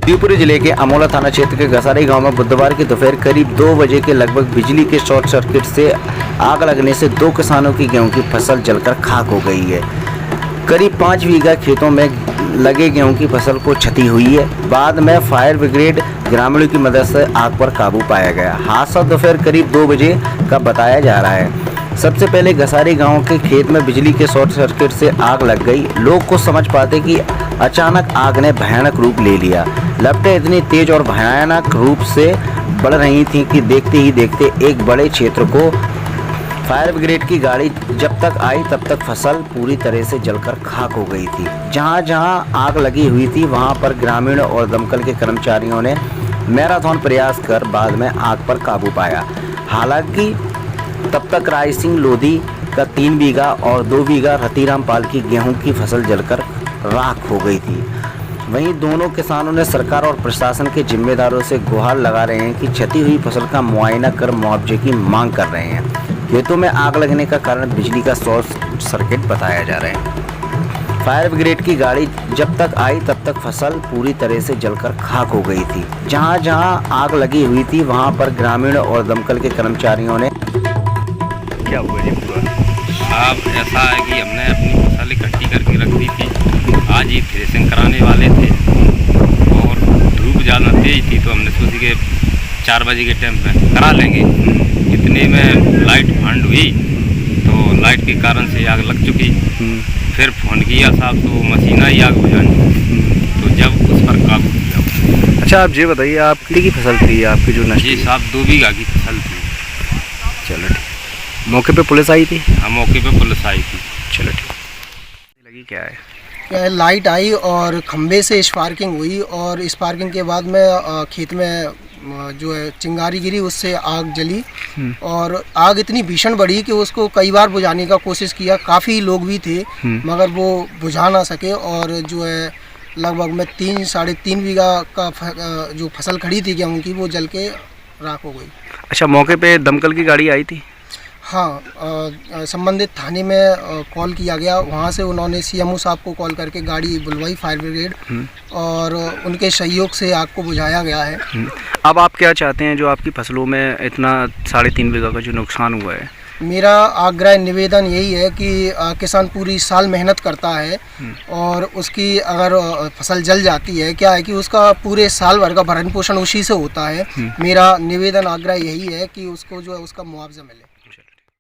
शिवपुरी जिले के अमोला थाना क्षेत्र के गसारी गांव में बुधवार की दोपहर करीब 2 बजे के लगभग बिजली के शॉर्ट सर्किट से आग लगने से 2 किसानों की गेहूं की फसल जलकर खाक हो गई है। करीब 5 बीघा खेतों में लगे गेहूं की फसल को क्षति हुई है। बाद में फायर ब्रिगेड ग्रामीणों की मदद से आग पर काबू पाया गया। हादसा दोपहर करीब 2 बजे का बताया जा रहा है। सबसे पहले गसारी गांव के खेत में बिजली के शॉर्ट सर्किट से आग लग गई। लोग कुछ समझ पाते कि अचानक आग ने भयानक रूप ले लिया। लपटें इतनी तेज और भयानक रूप से बढ़ रही थीं कि देखते ही देखते एक बड़े क्षेत्र को फायर ब्रिगेड की गाड़ी जब तक आई तब तक फसल पूरी तरह से जलकर खाक हो गई थी। जहां जहां आग लगी हुई थी वहां पर ग्रामीण और दमकल के कर्मचारियों ने मैराथन प्रयास कर बाद में आग पर काबू पाया। हालांकि तब तक राय सिंह लोधी का 3 बीघा और 2 बीघा रतीराम पाल की गेहूं की फसल जलकर राख हो गई थी। वहीं दोनों किसानों ने सरकार और प्रशासन के जिम्मेदारों से गुहार लगा रहे हैं कि क्षति हुई फसल का मुआयना कर मुआवजे की मांग कर रहे हैं। खेतों में आग लगने का कारण बिजली का शॉर्ट सर्किट बताया जा रहा है। फायर ब्रिगेड की गाड़ी जब तक आई तब तक फसल पूरी तरह से जलकर खाक हो गई थी। जहां जहां आग लगी हुई थी वहां पर ग्रामीण और दमकल के कर्मचारियों ने क्या हुआ जी पूरा? अब ऐसा है कि हमने अपनी फसल इकट्ठी करके रख दी थी। आज ही थ्रेसिंग कराने वाले थे और धूप ज़्यादा तेज थी तो हमने सोची कि 4 बजे के टाइम पे करा लेंगे। इतने में लाइट बंद हुई तो लाइट के कारण से आग लग चुकी। फिर फ़ोन किया साहब तो मशीन आई आग बुझाने, तो जब उस पर काबू किया। अच्छा, आप ये बताइए आपकी की फसल थी आपकी जो नष्ट? जी साहब 2 बीघा की फसल थी। चलो ठीक। मौके पे पुलिस आई थी? हाँ, मौके पे पुलिस आई थी। चलो ठीक। लगी क्या है? लाइट आई और खंबे से स्पार्किंग हुई और स्पार्किंग के बाद में खेत में जो है चिंगारी गिरी, उससे आग जली और आग इतनी भीषण बढ़ी कि उसको कई बार बुझाने का कोशिश किया। काफ़ी लोग भी थे मगर वो बुझा ना सके और जो है लगभग में 3-3.5 बीघा का जो फसल खड़ी थी गेहूँ की वो जल के राख हो गई। अच्छा, मौके पे दमकल की गाड़ी आई थी? हाँ, संबंधित थाने में कॉल किया गया। वहाँ से उन्होंने सीएमओ साहब को कॉल करके गाड़ी बुलवाई फायर ब्रिगेड और उनके सहयोग से आग को बुझाया गया है। अब आप क्या चाहते हैं जो आपकी फसलों में इतना 3.5 बीघा का जो नुकसान हुआ है? मेरा आग्रह निवेदन यही है कि किसान पूरी साल मेहनत करता है और उसकी अगर फसल जल जाती है, क्या है कि उसका पूरे साल भर का भरण पोषण उसी से होता है। मेरा निवेदन आग्रह यही है कि उसको जो है उसका मुआवजा मिले।